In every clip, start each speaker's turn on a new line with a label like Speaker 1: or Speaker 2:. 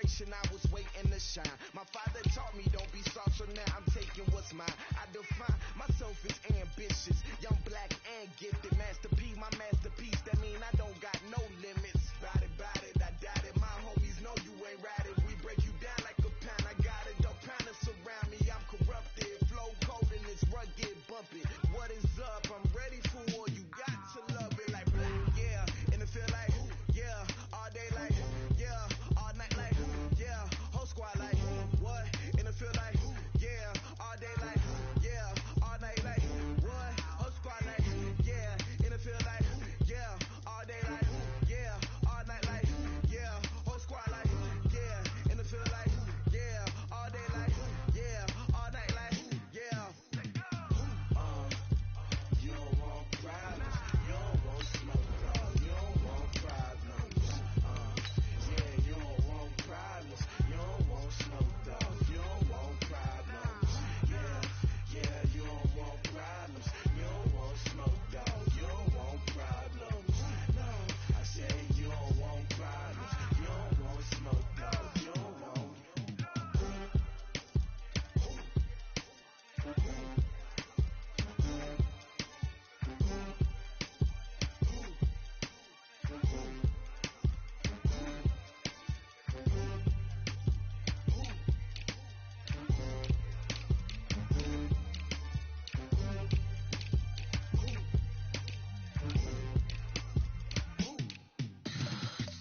Speaker 1: generation, I was waiting to shine. My father taught me don't be soft, so now I'm taking what's mine. I define myself as ambitious, young, black, and gifted. Master P, my masterpiece, that mean I don't got no limits. Bout it, I doubt it. My homies know you ain't right it. We break you down like a pound. I got it, don't pound us around me. I'm corrupted, flow cold and it's rugged, bumpy. What is up? I'm ready for war. You got to love it like black, yeah. And it feel like, yeah. All day like, yeah. All night like, yeah. Whole squad like, what? And it feel like, yeah. All day like, yeah. All night like, what? Whole squad like, yeah. And it feel like, yeah. All day like, yeah. All night like, yeah. Whole squad like, yeah. And it feel like, yeah. All day like, yeah. All night like, yeah. You don't want problems. You don't want smoke, dog. You don't want problems. Yeah, you don't want problems. You don't want smoke, dog. You don't want problems. Yeah, you don't want problems. You don't want smoke, dog. You don't want problems. No, I say you don't want problems. You don't want smoke, dog. You don't want.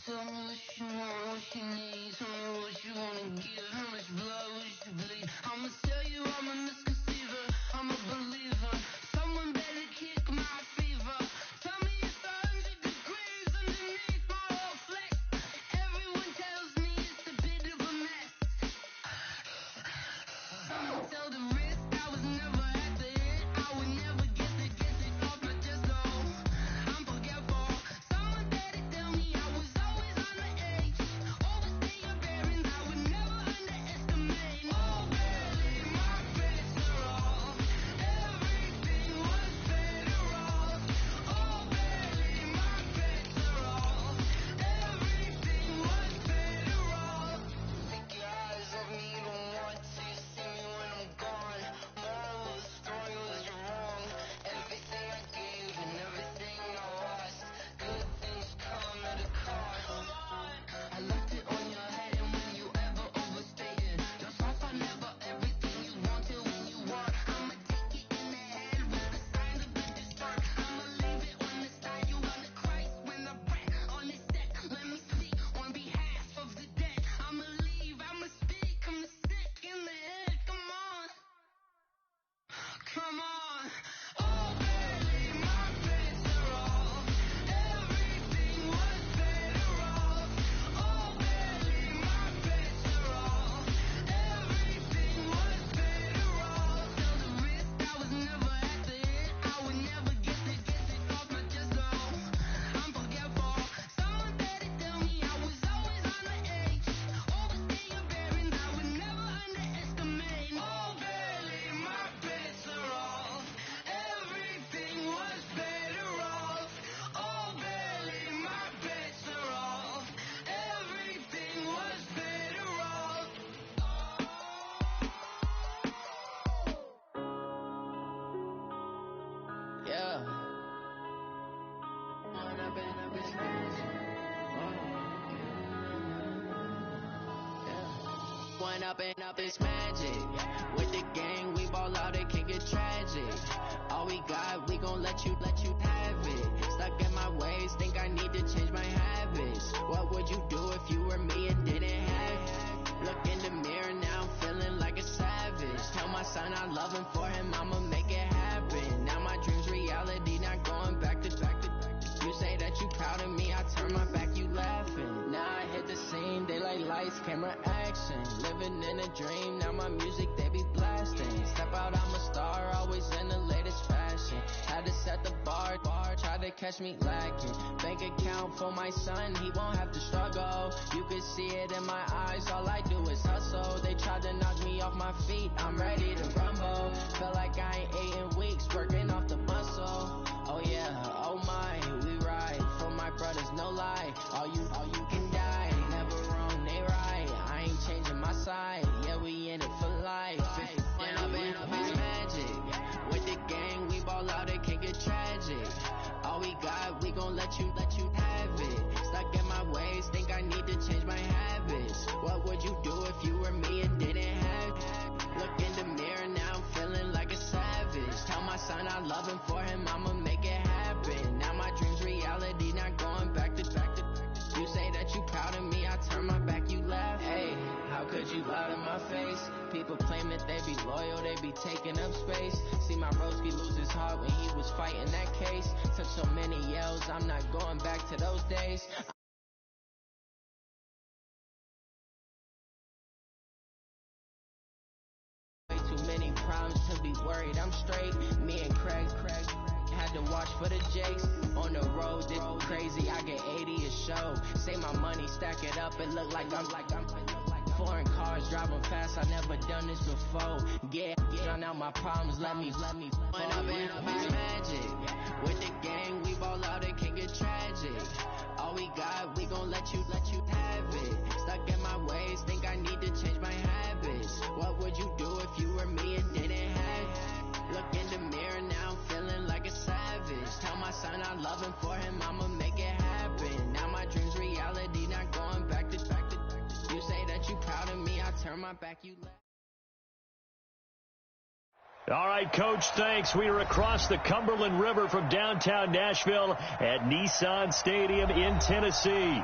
Speaker 2: Tell me what you want, what you need. Tell me what you wanna give. How much blood would you bleed? I'ma tell you I'm a misconceiver. I'm a believer. Someone better kick my fever. Tell me it's 100 degrees underneath my whole flex. Everyone tells me it's a bit of a mess. Someone tell the risk I was never at the hit. I would never get it off my chest though. I'm forgetful. Someone better tell me I was always on the edge. Overstay your bearings, I would never underestimate. Oh, barely my bets are off. Everything was better off. Oh, barely my bets are off. Everything was better off. Take your eyes off me, don't want to see me when I'm gone. Moral of the story was you're wrong. Everything I gave and everything I lost. Good things come at a cost. I left it on your head, and when you ever overstay it, yourself are never everything you want till when you want. I'ma take it in the head with the signs of the dessert. I'ma leave it on the side. You on the Christ when the breath on the set. Let me speak on behalf of the dead. I'ma leave, I'ma speak. I'm sick in the head. Come on. Come on. Oh, barely my bets are off. Everything was better off. Oh, barely my bets are off. Everything was better off. Tell the risk I was never at the hit. I would never get it off my chest though. I'm forgetful. Someone better tell me I was always on the edge. Overstay your bearings, I would never underestimate. Oh, barely my bets are off. Everything was better off. Oh, barely my bets are off. Everything was better off. Yeah. One up and up is magic. One up and up is magic. With the gang, we ball out, it can get tragic. All we got, we gon' let you have it. Stuck in my ways, think I need to change my habits. What would you do if you were me and didn't have it? Look in the mirror, now I'm feeling like a savage. Tell my son I love him, for him I'ma make it happen. Now my dream's reality, not going back to. You say that you proud of me, I turn my back, you laughing. Now I hit the scene, daylight lights, camera action. Living in a dream, now my music they be blasting. Step out, I'm a star, always in the latest fashion. Had to set the bar, try to catch me lacking. Bank account for my son, he won't have to struggle. You could see it in my eyes, all I do is hustle. They tried to knock me off my feet, I'm ready to rumble. Feel like I ain't ate in weeks, working off the muscle. Oh yeah, oh my, we ride for my brothers, no lie. All you can die, never wrong, they right. I
Speaker 3: taking up space. See my broski lose his heart when he was fighting that case. Took so many yells, I'm not going back to those days. Way too many problems to be worried, I'm straight. Me and Craig had to watch for the Jakes. On the road, this crazy, I get 80 a show. Say my money, stack it up, it look like I'm foreign cars, driving fast, I never done this before. Drown out my problems, let me When I've been magic. With the gang, we ball out, it can get tragic. All we got, we gon' let you have it. Stuck in my ways, think I need to change my habits. What would you do if you were me and didn't have it? Look in the mirror, now I'm feeling like a savage. Tell my son I love him, for him I'ma make it happen. Now my dream's reality, not going back to you say that you proud of me, I turn my back, you left.
Speaker 4: All right, Coach, thanks. We are across the Cumberland River from downtown Nashville at Nissan Stadium in Tennessee.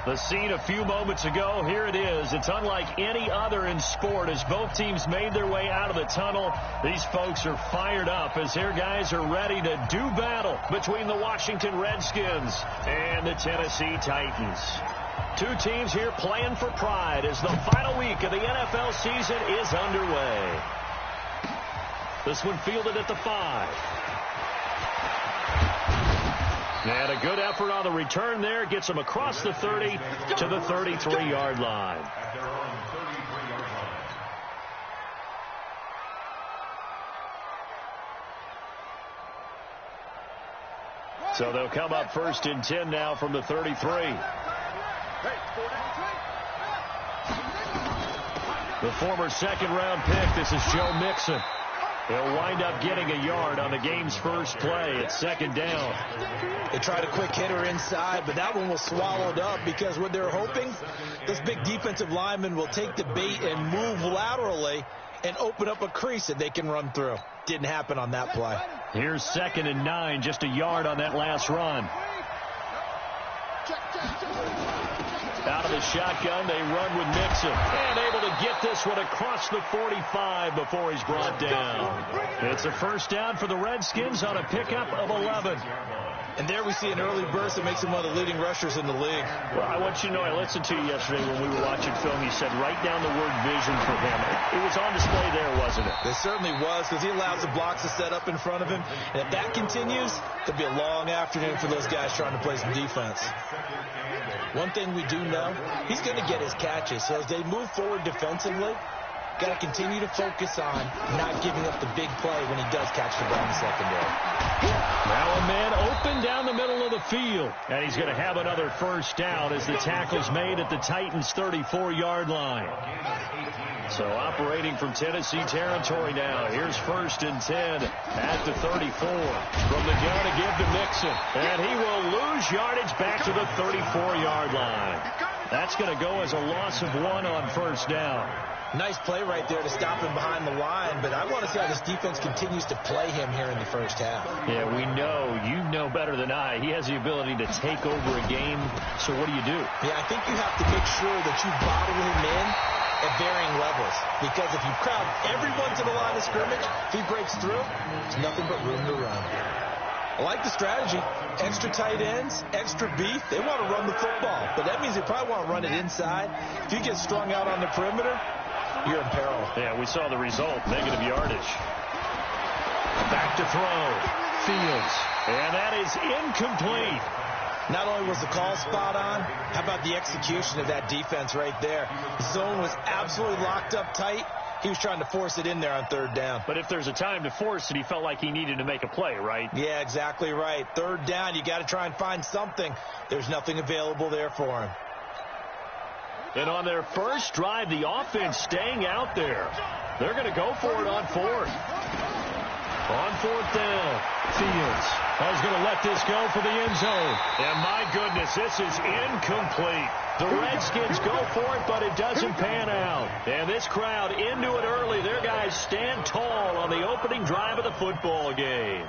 Speaker 4: The scene a few moments ago, here it is. It's unlike any other in sport as both teams made their way out of the tunnel. These folks are fired up as their guys are ready to do battle between the Washington Redskins and the Tennessee Titans. Two teams here playing for pride as the final week of the NFL season is underway. This one fielded at the 5. And a good effort on the return there. Gets them across the 30 to the 33-yard line. So they'll come up 1st and 10 now from the 33. The former second-round pick, this is Joe Mixon. He'll wind up getting a yard on the game's first play. It's 2nd down.
Speaker 5: They tried a quick hitter inside, but that one was swallowed up because what they're hoping, this big defensive lineman will take the bait and move laterally and open up a crease that they can run through. Didn't happen on that play.
Speaker 4: Here's 2nd and 9, just a yard on that last run. Out of the shotgun, they run with Mixon. And able to get this one across the 45 before he's brought down. It's a 1st down for the Redskins on a pickup of 11.
Speaker 5: And there we see an early burst that makes him one of the leading rushers in the league.
Speaker 4: Well, I want you to know, I listened to you yesterday when we were watching film. You said write down the word vision for him. It was on display there, wasn't it?
Speaker 5: It certainly was, because he allows the blocks to set up in front of him. And if that continues, it'll be a long afternoon for those guys trying to play some defense. One thing we do know, he's going to get his catches. So as they move forward defensively, got to continue to focus on not giving up the big play when he does catch the ball in the secondary.
Speaker 4: Now a man open down the middle of the field. And he's going to have another 1st down as the tackle's made at the Titans' 34-yard line. So operating from Tennessee territory now. Here's 1st and 10 at the 34. From the gun to give to Mixon. And he will lose yardage back to the 34-yard line. That's going to go as a loss of 1 on 1st down.
Speaker 5: Nice play right there to stop him behind the line, but I want to see how this defense continues to play him here in the 1st half.
Speaker 4: Yeah, we know. You know better than I. He has the ability to take over a game. So what do you do?
Speaker 5: Yeah, I think you have to make sure that you bottle him in at varying levels, because if you crowd everyone to the line of scrimmage, if he breaks through, there's nothing but room to run. I like the strategy. Extra tight ends, extra beef. They want to run the football, but that means they probably want to run it inside. If you get strung out on the perimeter, you're in peril.
Speaker 4: Yeah, we saw the result. Negative yardage. Back to throw. Fields. And that is incomplete.
Speaker 5: Not only was the call spot on, how about the execution of that defense right there? The zone was absolutely locked up tight. He was trying to force it in there on 3rd down.
Speaker 4: But if there's a time to force it, he felt like he needed to make a play, right?
Speaker 5: Yeah, exactly right. 3rd down, you got to try and find something. There's nothing available there for him.
Speaker 4: And on their first drive, the offense staying out there. They're going to go for it on 4th. On 4th down, Fields is going to let this go for the end zone. And my goodness, this is incomplete. The Redskins go for it, but it doesn't pan out. And this crowd into it early. Their guys stand tall on the opening drive of the football game.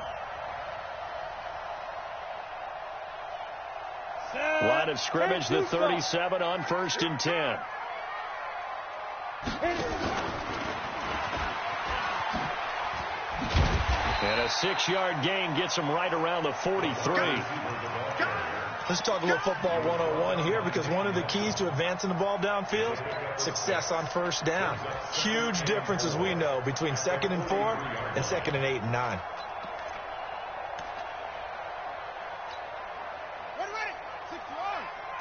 Speaker 4: Line of scrimmage, the 37 on 1st and 10. And a 6-yard gain gets him right around the 43.
Speaker 5: Let's talk a little football 101 here, because one of the keys to advancing the ball downfield, success on first down. Huge difference, as we know, between 2nd and 4 and 2nd and 8 and 9.
Speaker 1: Ready. 6-1.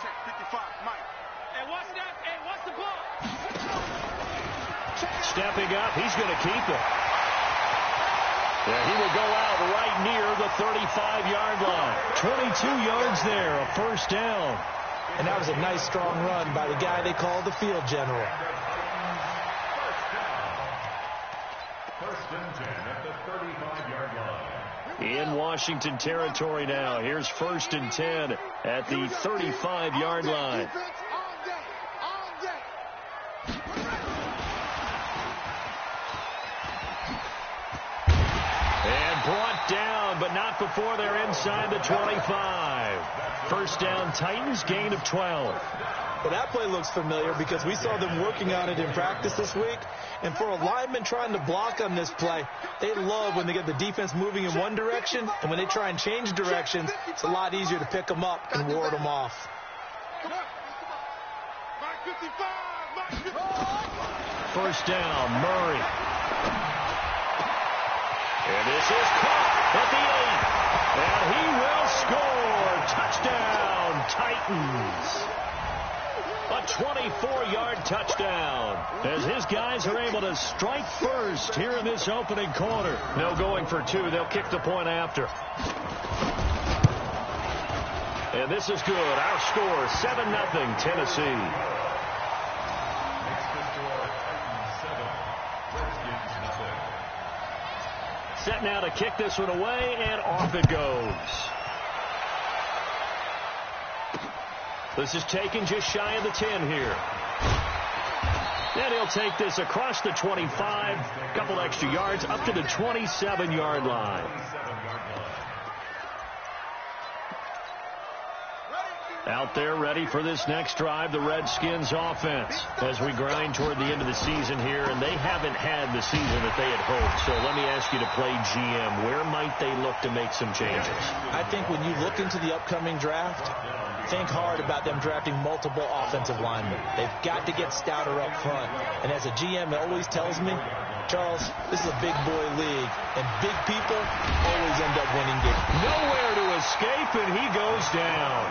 Speaker 1: Check 55, Mike. And what's that? And what's the ball?
Speaker 4: Stepping up, he's going to keep it. Yeah, he will go out right near the 35-yard line. 22 yards there, a first down.
Speaker 5: And that was a nice, strong run by the guy they call the field general.
Speaker 6: First and 10 at the 35-yard line.
Speaker 4: In Washington territory now. Here's 1st and 10 at the 35-yard line. Brought down, but not before they're inside the 25. First down, Titans, gain of 12.
Speaker 5: Well, that play looks familiar because we saw them working on it in practice this week. And for a lineman trying to block on this play, they love when they get the defense moving in one direction. And when they try and change directions, it's a lot easier to pick them up and ward them off.
Speaker 4: First down, Murray. And this is caught at the 8. And he will score. Touchdown, Titans. A 24-yard touchdown as his guys are able to strike first here in this opening quarter. No going for 2. They'll kick the point after. And this is good. Our score, 7-0 Tennessee. Set now to kick this one away, and off it goes. This is taken just shy of the 10 here. And he'll take this across the 25, a couple extra yards, up to the 27-yard line. Out there ready for this next drive, the Redskins offense, as we grind toward the end of the season here, and they haven't had the season that they had hoped. So let me ask you to play GM. Where might they look to make some changes?
Speaker 5: I think when you look into the upcoming draft, think hard about them drafting multiple offensive linemen. They've got to get stouter up front. And as a GM, it always tells me, Charles, this is a big boy league, and big people always end up winning games.
Speaker 4: Nowhere to escape, and he goes down.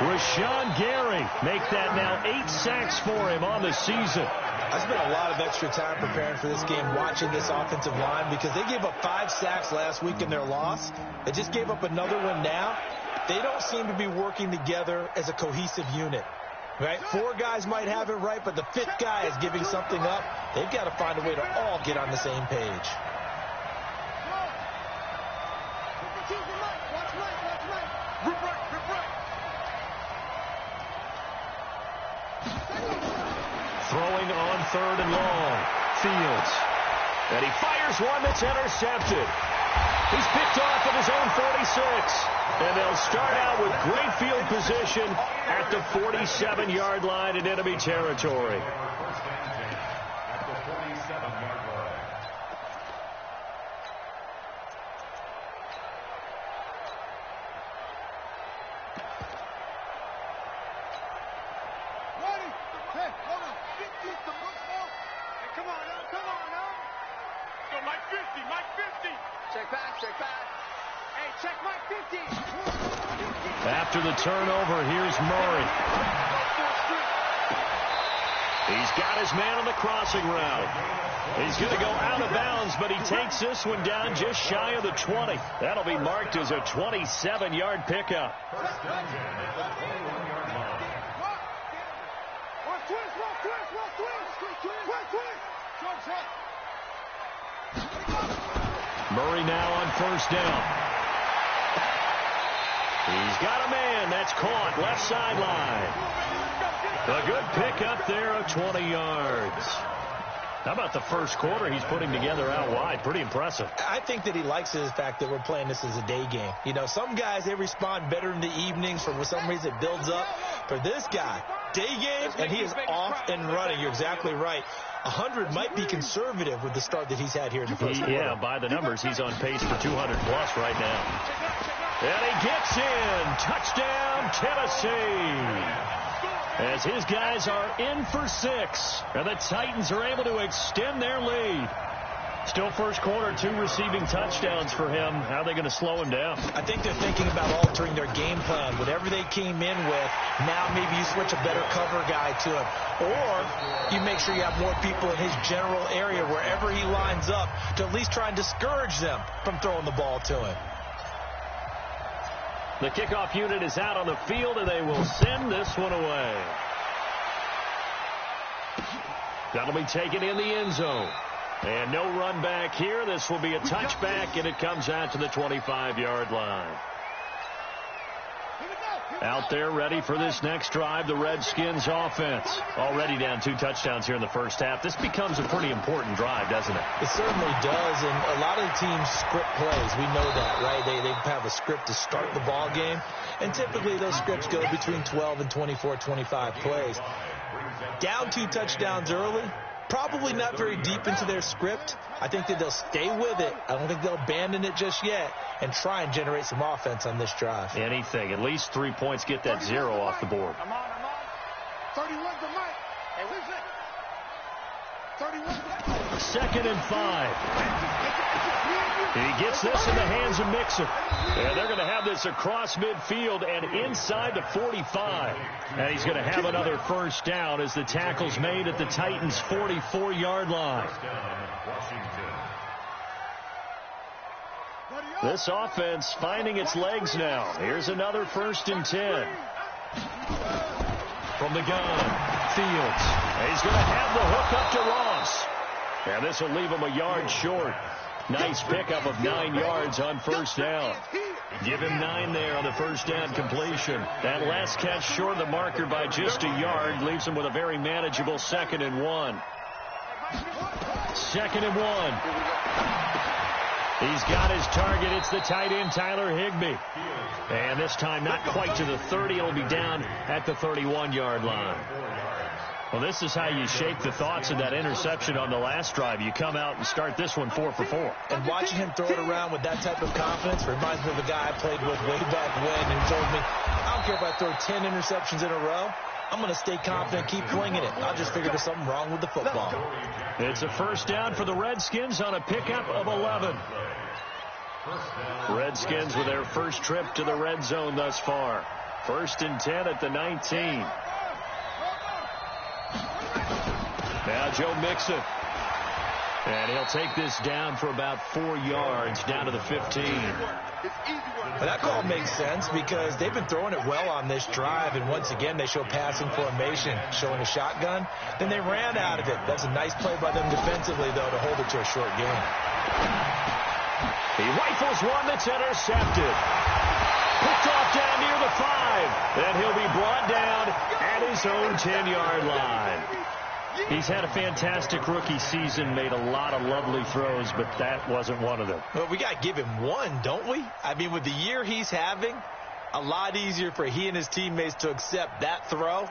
Speaker 4: Rashawn Gary make that now 8 sacks for him on the season.
Speaker 5: I spent a lot of extra time preparing for this game, watching this offensive line, because they gave up 5 sacks last week in their loss. They just gave up another one now. They don't seem to be working together as a cohesive unit. Right? 4 guys might have it right, but the 5th guy is giving something up. They've got to find a way to all get on the same page.
Speaker 4: Throwing on 3rd and long. Fields. And he fires one that's intercepted. He's picked off at his own 46. And they'll start out with great field position at the 47-yard line in enemy territory. After the turnover, here's Murray. He's got his man on the crossing route. He's going to go out of bounds, but he takes this one down just shy of the 20. That'll be marked as a 27-yard pickup. Murray now on 1st down. He's got a man that's caught left sideline. A good pickup there of 20 yards. How about the first quarter he's putting together out wide? Pretty impressive.
Speaker 5: I think that he likes the fact that we're playing this as a day game. You know, some guys, they respond better in the evenings. For some reason, it builds up. For this guy, day game, and he is off and running. You're exactly right. 100 might be conservative with the start that he's had here in the first quarter.
Speaker 4: Yeah, by the numbers, he's on pace for 200-plus right now. And he gets in. Touchdown, Tennessee. As his guys are in for 6. And the Titans are able to extend their lead. Still first quarter, 2 receiving touchdowns for him. How are they going to slow him down?
Speaker 5: I think they're thinking about altering their game plan. Whatever they came in with, now maybe you switch a better cover guy to him. Or you make sure you have more people in his general area wherever he lines up to at least try and discourage them from throwing the ball to him.
Speaker 4: The kickoff unit is out on the field, and they will send this one away. That'll be taken in the end zone. And no run back here. This will be a touchback, and it comes out to the 25-yard line. Out there ready for this next drive, the Redskins offense. Already down 2 touchdowns here in the first half. This becomes a pretty important drive, doesn't it?
Speaker 5: It certainly does, and a lot of the teams script plays. We know that, right? They have a script to start the ball game, and typically those scripts go between 12 and 24, 25 plays. Down 2 touchdowns early. Probably not very deep into their script. I think that they'll stay with it. I don't think they'll abandon it just yet and try and generate some offense on this drive.
Speaker 4: Anything. At least 3 points. Get that 0 off the board.
Speaker 1: I'm on. 31 for Mike. Hey, where's it? 31.
Speaker 4: 2nd and 5. He gets this in the hands of Mixon. And they're going to have this across midfield and inside the 45. And he's going to have another first down as the tackle's made at the Titans' 44-yard line. This offense finding its legs now. Here's another 1st and 10. From the gun, Fields. He's going to have the hook up to Ross. And this will leave him a yard short. Nice pickup of 9 yards on first down. Give him 9 there on the first down completion. That last catch short of the marker by just a yard leaves him with a very manageable 2nd and 1. 2nd and 1. He's got his target. It's the tight end, Tyler Higbee. And this time not quite to the 30. It'll be down at the 31-yard line. Well, this is how you shake the thoughts of that interception on the last drive. You come out and start this one 4 for 4.
Speaker 5: And watching him throw it around with that type of confidence reminds me of a guy I played with way back when who told me, I don't care if I throw 10 interceptions in a row. I'm going to stay confident, keep flinging it. I'll just figure there's something wrong with the football.
Speaker 4: It's a first down for the Redskins on a pickup of 11. Redskins with their first trip to the red zone thus far. 1st and 10 at the 19. Now Joe Mixon. And he'll take this down for about 4 yards, down to the 15.
Speaker 5: Well, that call makes sense because they've been throwing it well on this drive, and once again they show passing formation, showing a shotgun. Then they ran out of it. That's a nice play by them defensively, though, to hold it to a short game.
Speaker 4: He rifles one that's intercepted. Picked off down near the 5. Then he'll be brought down at his own 10-yard line. He's had a fantastic rookie season, made a lot of lovely throws, but that wasn't one of them.
Speaker 5: Well, we got to give him one, don't we? I mean, with the year he's having, a lot easier for he and his teammates to accept that throw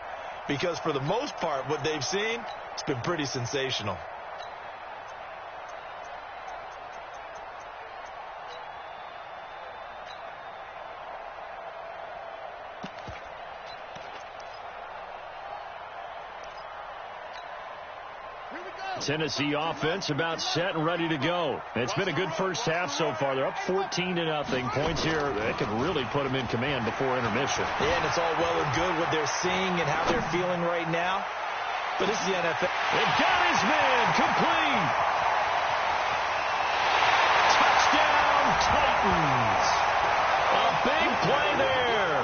Speaker 5: because for the most part, what they've seen, it's been pretty sensational.
Speaker 4: Tennessee offense about set and ready to go. It's been a good first half so far. They're up 14-0. Points here that could really put them in command before intermission.
Speaker 5: Yeah, and it's all well and good what they're seeing and how they're feeling right now. But this is the NFL.
Speaker 4: They've got his man complete. Touchdown Titans. A big play there.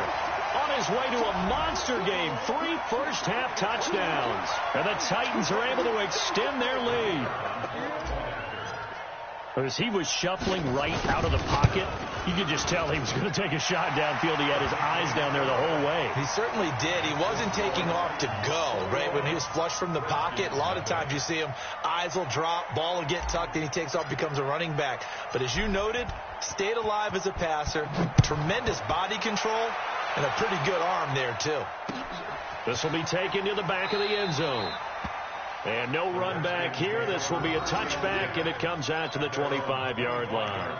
Speaker 4: On his way to a monster game, 3 first-half touchdowns. And the Titans are able to extend their lead. As he was shuffling right out of the pocket, you could just tell he was going to take a shot downfield. He had his eyes down there the whole way.
Speaker 5: He certainly did. He wasn't taking off to go, right? When he was flush from the pocket, a lot of times you see him, eyes will drop, ball will get tucked, and he takes off, becomes a running back. But as you noted, stayed alive as a passer, tremendous body control, And a pretty good arm there, too.
Speaker 4: This will be taken to the back of the end zone. And no run back here. This will be a touchback, and it comes out to the 25-yard line.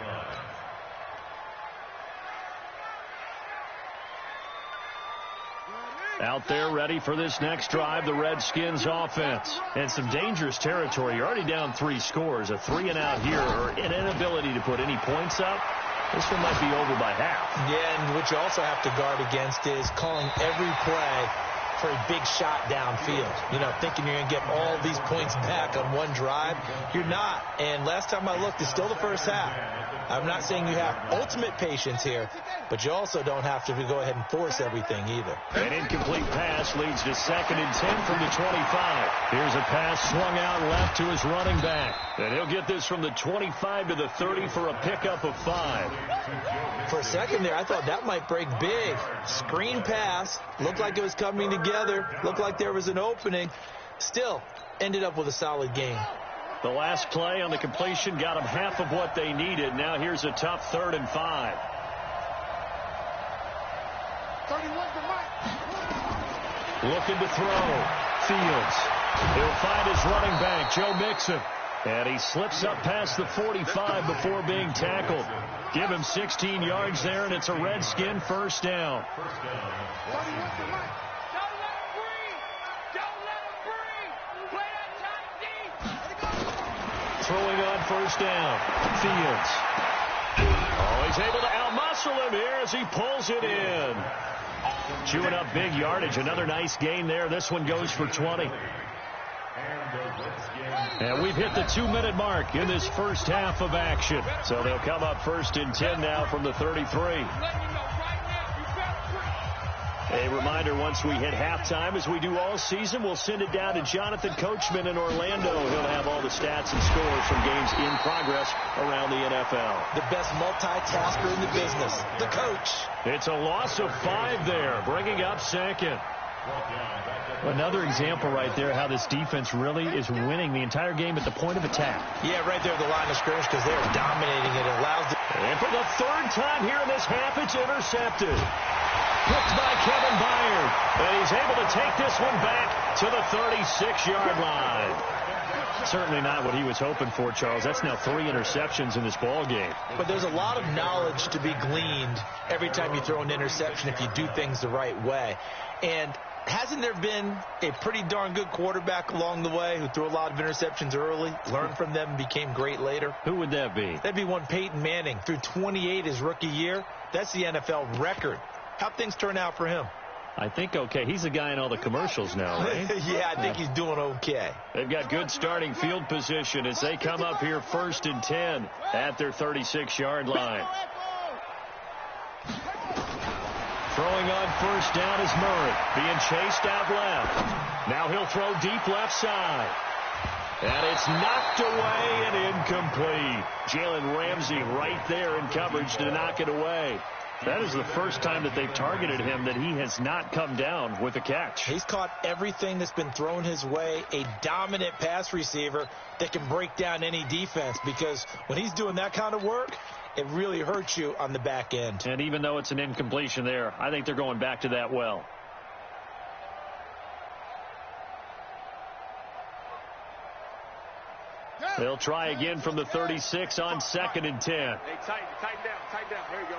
Speaker 4: Out there ready for this next drive, the Redskins offense. And some dangerous territory. You're already down 3 scores. A 3-and-out here, or an inability to put any points up. This one might be over by half.
Speaker 5: Yeah, and what you also have to guard against is calling every play for a big shot downfield. You know, thinking you're going to get all these points back on one drive. You're not. And last time I looked, it's still the first half. I'm not saying you have ultimate patience here, but you also don't have to go ahead and force everything either.
Speaker 4: An incomplete pass leads to 2nd and 10 from the 25. Here's a pass swung out left to his running back. And he'll get this from the 25 to the 30 for a pickup of 5.
Speaker 5: For a second there, I thought that might break big. Screen pass. Looked like it was coming together. Looked like there was an opening. Still, ended up with a solid game.
Speaker 4: The last play on the completion got them half of what they needed. Now here's a tough 3rd and 5.
Speaker 1: 31 for Mike.
Speaker 4: Looking to throw. Fields. He'll find his running back, Joe Mixon. And he slips up past the 45 before being tackled. Give him 16 yards there, and it's a Redskin first down.
Speaker 1: 31 for Mike.
Speaker 4: Throwing on first down. Fields. Oh, he's able to outmuscle him here as he pulls it in. Chewing up big yardage. Another nice gain there. This one goes for 20. And we've hit the 2-minute mark in this first half of action. So they'll come up 1st and 10 now from the 33. A reminder, once we hit halftime, as we do all season, we'll send it down to Jonathan Coachman in Orlando. He'll have all the stats and scores from games in progress around the NFL.
Speaker 5: The best multitasker in the business, the coach.
Speaker 4: It's a loss of 5 there, bringing up 2nd. Another example right there how this defense really is winning the entire game at the point of attack.
Speaker 5: Yeah, right there at the line of scrimmage because they're dominating it. It allows the...
Speaker 4: And for the 3rd time here in this half, it's intercepted. Picked by Kevin Byard. And he's able to take this one back to the 36-yard line. Certainly not what he was hoping for, Charles. That's now 3 interceptions in this ball game.
Speaker 5: But there's a lot of knowledge to be gleaned every time you throw an interception if you do things the right way. And hasn't there been a pretty darn good quarterback along the way who threw a lot of interceptions early, learned from them, and became great later?
Speaker 4: Who would that be?
Speaker 5: That'd be one Peyton Manning. Threw 28 his rookie year. That's the NFL record. How'd things turn out for him?
Speaker 4: I think okay. He's the guy in all the commercials now, right?
Speaker 5: Yeah, I think he's doing okay.
Speaker 4: They've got good starting field position as they come up here 1st and 10 at their 36-yard line. Throwing on first down is Murray, being chased out left. Now he'll throw deep left side. And it's knocked away and incomplete. Jalen Ramsey right there in coverage to knock it away. That is the first time that they've targeted him that he has not come down with a catch.
Speaker 5: He's caught everything that's been thrown his way. A dominant pass receiver that can break down any defense, because when he's doing that kind of work, it really hurts you on the back end.
Speaker 4: And even though it's an incompletion there, I think they're going back to that well. They'll try again from the 36 on 2nd and 10.
Speaker 7: Hey, tighten down. There you go.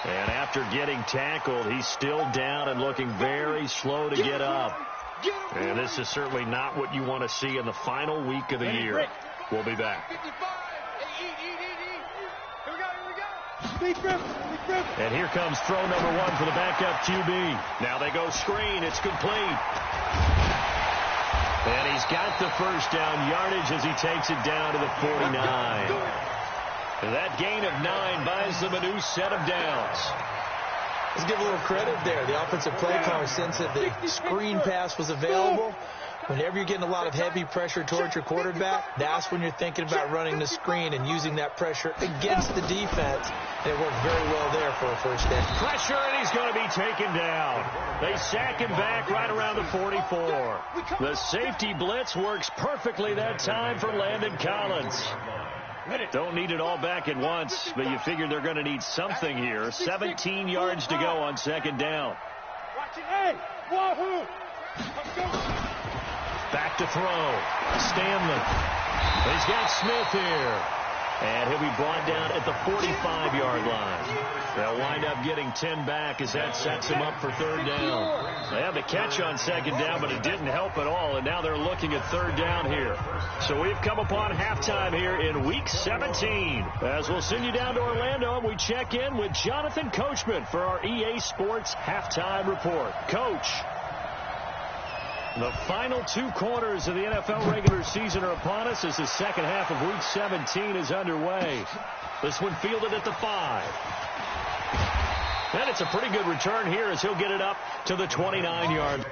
Speaker 4: And after getting tackled, he's still down and looking very slow to get up. And this is certainly not what you want to see in the final week of the year. We'll be back. And here comes throw number 1 for the backup QB. Now they go screen. It's complete. And he's got the first down yardage as he takes it down to the 49. That gain of 9 buys them a new set of downs.
Speaker 5: Let's give a little credit there. The offensive play caller sensed that the screen pass was available, Whenever you're getting a lot of heavy pressure towards your quarterback, that's when you're thinking about running the screen and using that pressure against the defense. And it worked very well there for a first down.
Speaker 4: Pressure, and he's going to be taken down. They sack him back right around the 44. The safety blitz works perfectly that time for Landon Collins. Don't need it all back at once, but you figure they're going to need something here. 17 yards to go on second down. Back to throw. Stanley. He's got Smith here. And he'll be brought down at the 45-yard line. They'll wind up getting 10 back as that sets him up for third down. They had the catch on second down, but it didn't help at all, and now they're looking at third down here. So we've come upon halftime here in Week 17. As we'll send you down to Orlando, and we check in with Jonathan Coachman for our EA Sports Halftime Report. Coach. The final 2 quarters of the NFL regular season are upon us as the second half of Week 17 is underway. This one fielded at the 5. And it's a pretty good return here as he'll get it up to the 29-yard.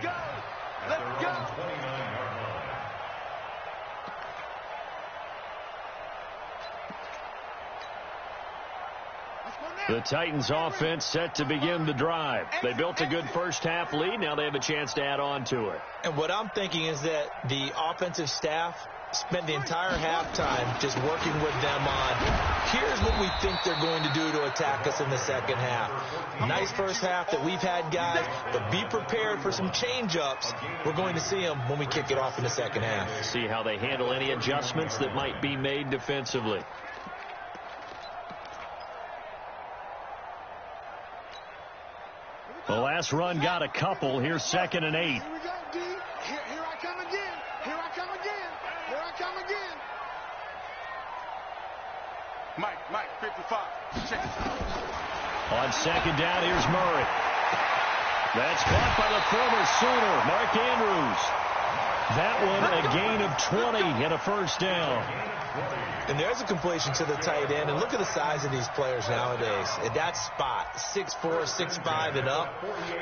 Speaker 1: Go! Let's go!
Speaker 4: The Titans offense set to begin the drive. They built a good first half lead. Now they have a chance to add on to it.
Speaker 5: And what I'm thinking is that the offensive staff spent the entire halftime just working with them on, here's what we think they're going to do to attack us in the second half. Nice first half that we've had, guys, but be prepared for some change-ups. We're going to see them when we kick it off in the second half.
Speaker 4: See how they handle any adjustments that might be made defensively. The last run got a couple. Here's 2nd and 8.
Speaker 7: Here we go, D. Here I come again. Here I come again. Here I come again. Mike, 55. Check it.
Speaker 4: On second down, here's Murray. That's caught by the former Sooner, Mark Andrews. That one a gain of 20 and a first down.
Speaker 5: And there's a completion to the tight end. And look at the size of these players nowadays. At that spot, 6'4", 6'5", and up.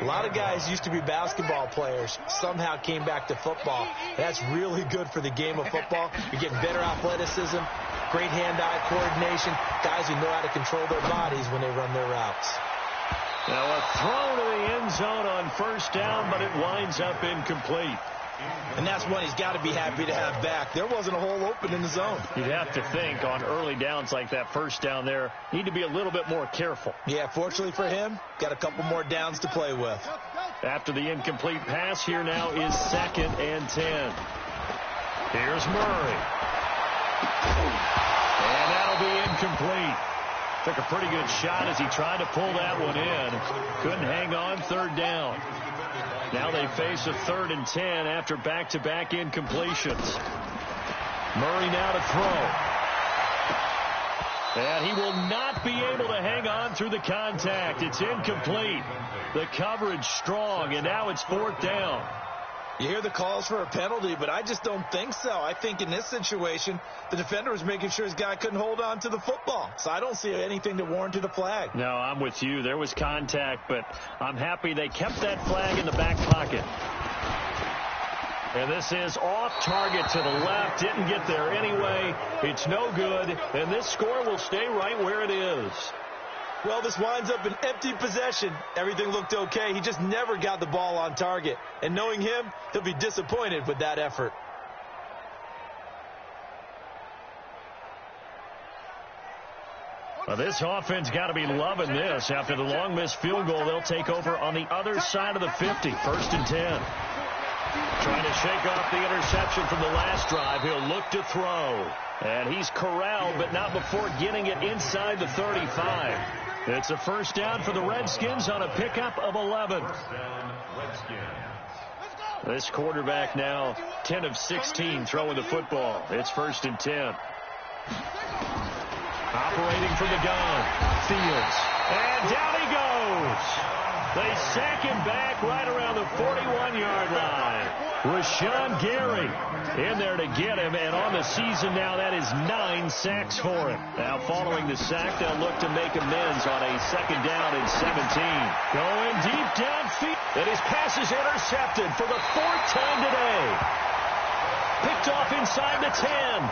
Speaker 5: A lot of guys used to be basketball players, somehow came back to football. That's really good for the game of football. You're getting better athleticism, great hand-eye coordination, guys who know how to control their bodies when they run their routes.
Speaker 4: Now a throw to the end zone on first down, but it winds up incomplete.
Speaker 5: And that's one he's got to be happy to have back. There wasn't a hole open in the zone.
Speaker 4: You'd have to think on early downs like that first down there, need to be a little bit more careful.
Speaker 5: Yeah, fortunately for him, got a couple more downs to play with.
Speaker 4: After the incomplete pass, here now is 2nd and 10. Here's Murray. And that'll be incomplete. Took a pretty good shot as he tried to pull that one in. Couldn't hang on, third down. Now they face a 3rd and 10 after back-to-back incompletions. Murray now to throw. And he will not be able to hang on through the contact. It's incomplete. The coverage strong, and now it's 4th down.
Speaker 5: You hear the calls for a penalty, but I just don't think so. I think in this situation, the defender was making sure his guy couldn't hold on to the football. So I don't see anything that warranted a flag.
Speaker 4: No, I'm with you. There was contact, but I'm happy they kept that flag in the back pocket. And this is off target to the left. Didn't get there anyway. It's no good, and this score will stay right where it is.
Speaker 5: Well, this winds up an empty possession. Everything looked okay. He just never got the ball on target. And knowing him, he'll be disappointed with that effort.
Speaker 4: Well, this offense got to be loving this. After the long missed field goal, they'll take over on the other side of the 50, 1st and 10. Trying to shake off the interception from the last drive. He'll look to throw. And he's corralled, but not before getting it inside the 35. It's a 1st down for the Redskins on a pickup of 11. This quarterback now 10 of 16 throwing the football. It's 1st and 10. Operating from the gun, Fields. And down he goes. They sack him back right around the 41-yard line. Rashawn Gary in there to get him, and on the season now, that is 9 sacks for him. Now, following the sack, they'll look to make amends on a 2nd down and 17. Going deep downfield, and his pass is intercepted for the 4th time today. Picked off inside the 10.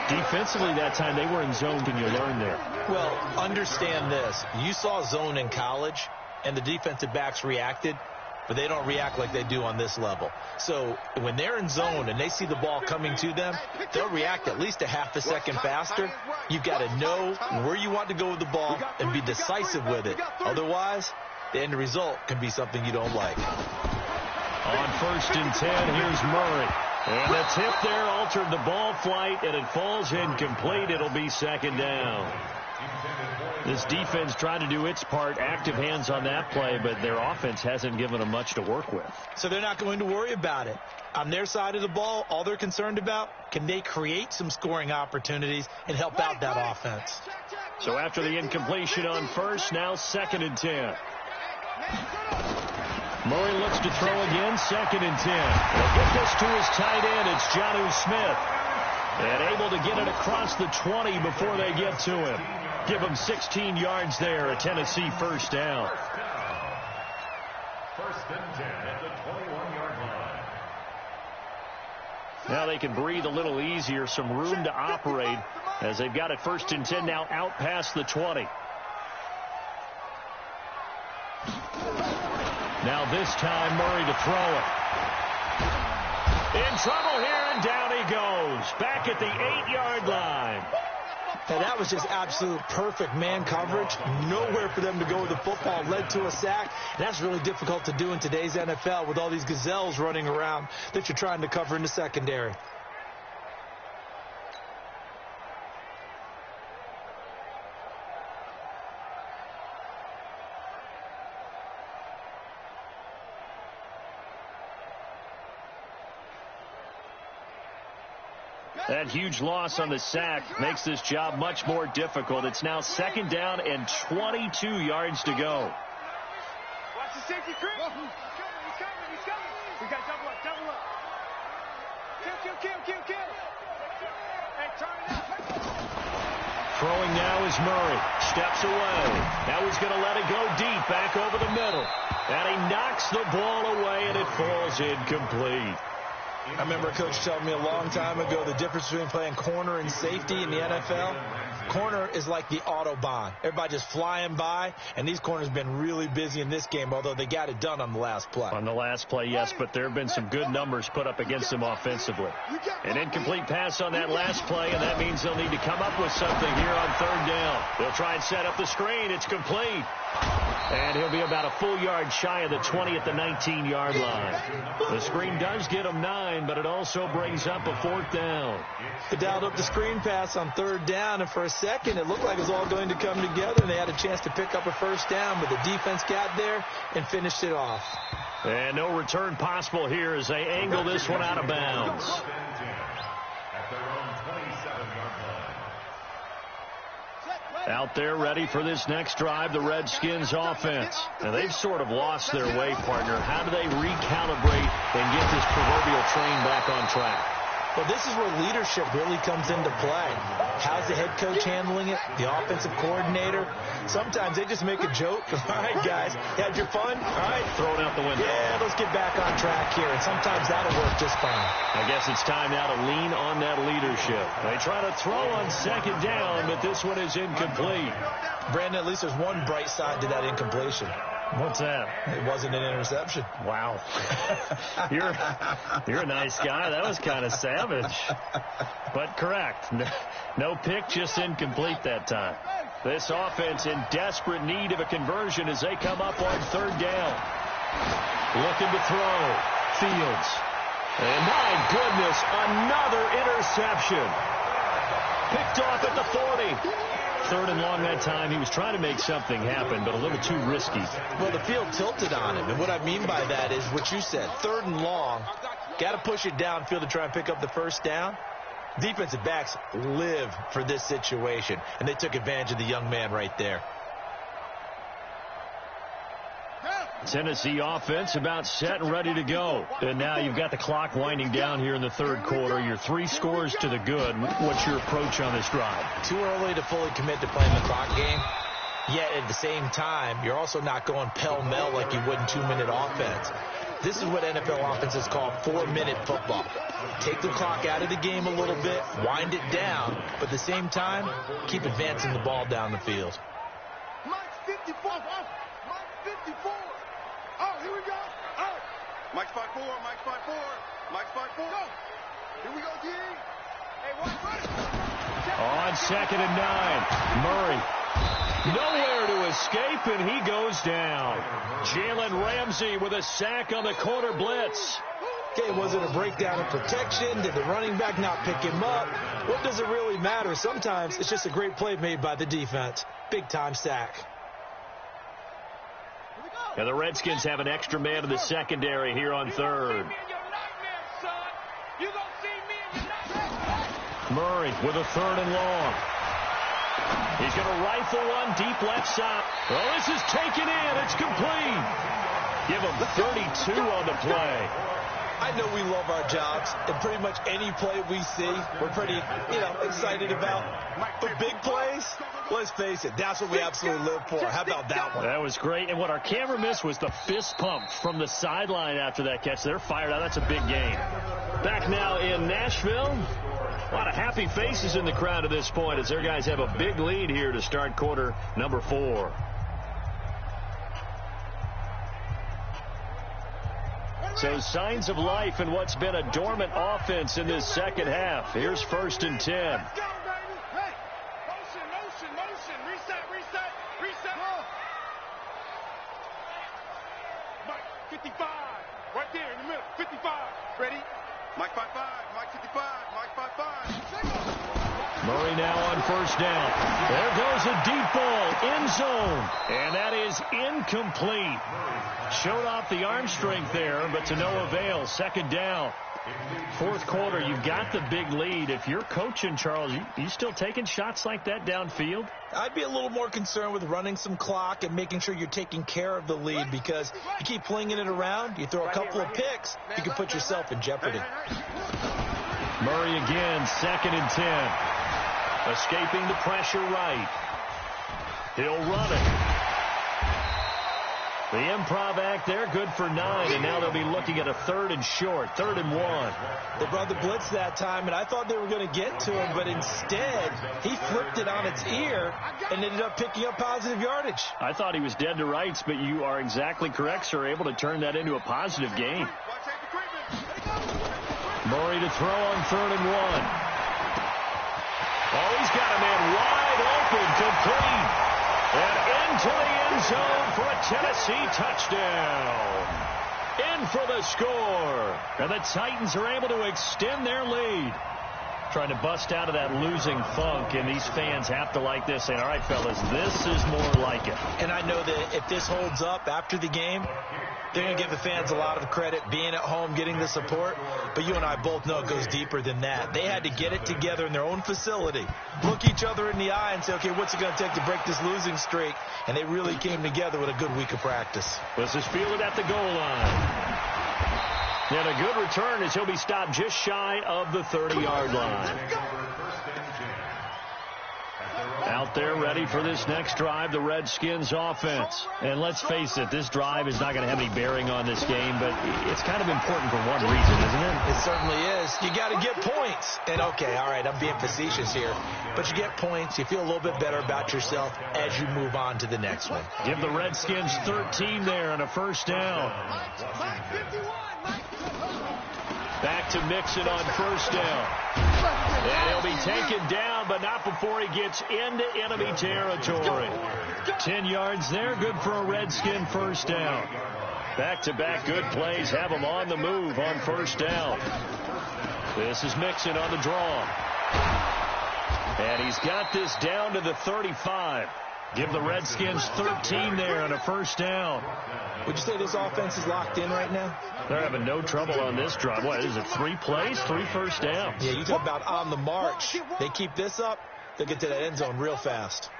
Speaker 4: Defensively that time, they were in zone. Can you learn there?
Speaker 5: Well, understand this. You saw zone in college, and the defensive backs reacted, but they don't react like they do on this level. So when they're in zone and they see the ball coming to them, they'll react at least a half a second faster. You've got to know where you want to go with the ball and be decisive with it. Otherwise, the end result can be something you don't like.
Speaker 4: On 1st and 10, here's Murray. And the tip there altered the ball flight, and it falls incomplete. It'll be 2nd down. This defense tried to do its part, active hands on that play, but their offense hasn't given them much to work with.
Speaker 5: So they're not going to worry about it. On their side of the ball, all they're concerned about, can they create some scoring opportunities and help out that offense?
Speaker 4: So after the incompletion on 1st, now 2nd and 10. Murray looks to throw again, 2nd and 10. He'll get this to his tight end. It's Jonnu Smith. And able to get it across the 20 before they get to him. Give him 16 yards there, a Tennessee 1st down.
Speaker 6: 1st and 10 at the 21-yard line.
Speaker 4: Now they can breathe a little easier, some room to operate as they've got it 1st and 10 now out past the 20. Now this time Murray to throw it. In trouble here, and down he goes. Back at the 8-yard line.
Speaker 5: And that was just absolute perfect man coverage. Nowhere for them to go with the football. Led to a sack. And that's really difficult to do in today's NFL with all these gazelles running around that you're trying to cover in the secondary.
Speaker 4: That huge loss on the sack makes this job much more difficult. It's now 2nd down and 22 yards to go.
Speaker 7: Watch the safety, Chris. He's coming. We got double up. Kill. Hey, turn it up.
Speaker 4: Throwing now is Murray. Steps away. Now he's going to let it go deep, back over the middle. And he knocks the ball away, and it falls incomplete.
Speaker 5: I remember a coach telling me a long time ago the difference between playing corner and safety in the NFL. Corner is like the Autobahn. Everybody just flying by, and these corners have been really busy in this game, although they got it done on the last play.
Speaker 4: On the last play, yes, but there have been some good numbers put up against them offensively. An incomplete pass on that last play, and that means they'll need to come up with something here on 3rd down. They'll try and set up the screen. It's complete. And he'll be about a full yard shy of the 20 at the 19-yard line. The screen does get him 9, but it also brings up a 4th down.
Speaker 5: They dialed up the screen pass on 3rd down, and for a second it looked like it was all going to come together, and they had a chance to pick up a 1st down, but the defense got there and finished it off.
Speaker 4: And no return possible here as they angle this one out of bounds.
Speaker 6: At their own 27-yard line.
Speaker 4: Out there ready for this next drive, the Redskins offense. Now they've sort of lost their way, partner. How do they recalibrate and get this proverbial train back on track?
Speaker 5: Well, this is where leadership really comes into play. How's the head coach handling it? The offensive coordinator? Sometimes they just make a joke. All right, guys, had your fun? All right.
Speaker 4: Throw it out the window.
Speaker 5: Yeah, let's get back on track here. And sometimes that'll work just fine.
Speaker 4: I guess it's time now to lean on that leadership. They try to throw on 2nd down, but this one is incomplete.
Speaker 5: Brandon, at least there's one bright side to that incompletion.
Speaker 4: What's that?
Speaker 5: It wasn't an interception.
Speaker 4: Wow. You're a nice guy. That was kind of savage. But correct. No pick, just incomplete that time. This offense in desperate need of a conversion as they come up on third down. Looking to throw. Fields. And my goodness, another interception. Picked off at the 40. Third and long that time. He was trying to make something happen, but a little too risky.
Speaker 5: Well, the field tilted on him, and what I mean by that is what you said. Third and long. Got to push it downfield to try and pick up the first down. Defensive backs live for this situation, and they took advantage of the young man right there.
Speaker 4: Tennessee offense about set and ready to go. And now you've got the clock winding down here in the third quarter. You're 3 scores to the good. What's your approach on this drive?
Speaker 5: Too early to fully commit to playing the clock game. Yet at the same time, you're also not going pell-mell like you would in 2-minute offense. This is what NFL offenses call 4-minute football. Take the clock out of the game a little bit, wind it down, but at the same time, keep advancing the ball down the field.
Speaker 1: Mike's 54. Mike's 54. Oh, here we go. Oh. Mike's 5'4. Mike's 5'4. Mike's 5'4. Go. Here we go, D. Hey, watch.
Speaker 4: On 2nd and 9, Murray. Nowhere to escape, and he goes down. Jalen Ramsey with a sack on the corner blitz.
Speaker 5: Okay, was it a breakdown in protection? Did the running back not pick him up? What does it really matter? Sometimes it's just a great play made by the defense. Big-time sack.
Speaker 4: And the Redskins have an extra man in the secondary here on third. Murray with a 3rd and long. He's going to rifle one deep left side. Well, this is taken in. It's complete. Give him 32 on the play.
Speaker 5: I know we love our jobs, and pretty much any play we see, we're pretty, excited about. But big plays, let's face it, that's what we absolutely live for. How about that one?
Speaker 4: That was great. And what our camera missed was the fist pump from the sideline after that catch. They're fired out. That's a big game. Back now in Nashville. A lot of happy faces in the crowd at this point as their guys have a big lead here to start quarter number 4. So signs of life in what's been a dormant offense in this second half. Here's 1st and 10.
Speaker 1: Let's go, baby. Hey. Motion. Reset. Mike, 55. Right there in the middle. 55. Ready? Mike 5'5". Mike 55. Mike 5'5".
Speaker 4: Murray now on 1st down. There goes a deep ball, end zone. And that is incomplete. Showed off the arm strength there, but to no avail. 2nd down. 4th quarter, you've got the big lead. If you're coaching, Charles, you still taking shots like that downfield?
Speaker 5: I'd be a little more concerned with running some clock and making sure you're taking care of the lead, because you keep flinging it around, you throw a couple of picks, you can put yourself in jeopardy.
Speaker 4: Murray again, 2nd and 10. Escaping the pressure right. He'll run it. The improv act there, good for 9, and now they'll be looking at a 3rd and short, 3rd and 1.
Speaker 5: They brought the blitz that time, and I thought they were going to get to him, but instead, he flipped it on its ear and ended up picking up positive yardage.
Speaker 4: I thought he was dead to rights, but you are exactly correct, sir, able to turn that into a positive gain. Murray to throw on 3rd and 1. Oh, he's got a man wide open, complete. And into the end zone for a Tennessee touchdown. In for the score. And the Titans are able to extend their lead. Trying to bust out of that losing funk, and these fans have to like this, saying, all right, fellas, this is more like it.
Speaker 5: And I know that if this holds up after the game, they're going to give the fans a lot of credit, being at home, getting the support. But you and I both know it goes deeper than that. They had to get it together in their own facility, look each other in the eye and say, okay, what's it going to take to break this losing streak? And they really came together with a good week of practice.
Speaker 4: This is fielded at the goal line. And a good return as he'll be stopped just shy of the 30-yard line. Out there ready for this next drive, the Redskins offense. And let's face it, this drive is not going to have any bearing on this game, but it's kind of important for one reason, isn't it?
Speaker 5: It certainly is. You got to get points. And okay, all right, I'm being facetious here, but you get points, you feel a little bit better about yourself as you move on to the next one.
Speaker 4: Give the Redskins 13 there and a 1st down. Back to Mixon on first down. And he'll be taken down, but not before he gets into enemy territory. 10 yards there, good for a Redskin first down. Back-to-back good plays have him on the move on first down. This is Mixon on the draw. And he's got this down to the 35. Give the Redskins 13 there on a first down.
Speaker 5: Would you say this offense is locked in right now?
Speaker 4: They're having no trouble on this drive. What is it, 3 plays, 3 first downs?
Speaker 5: Yeah, you talk about on the march. They keep this up, they'll get to that end zone real fast.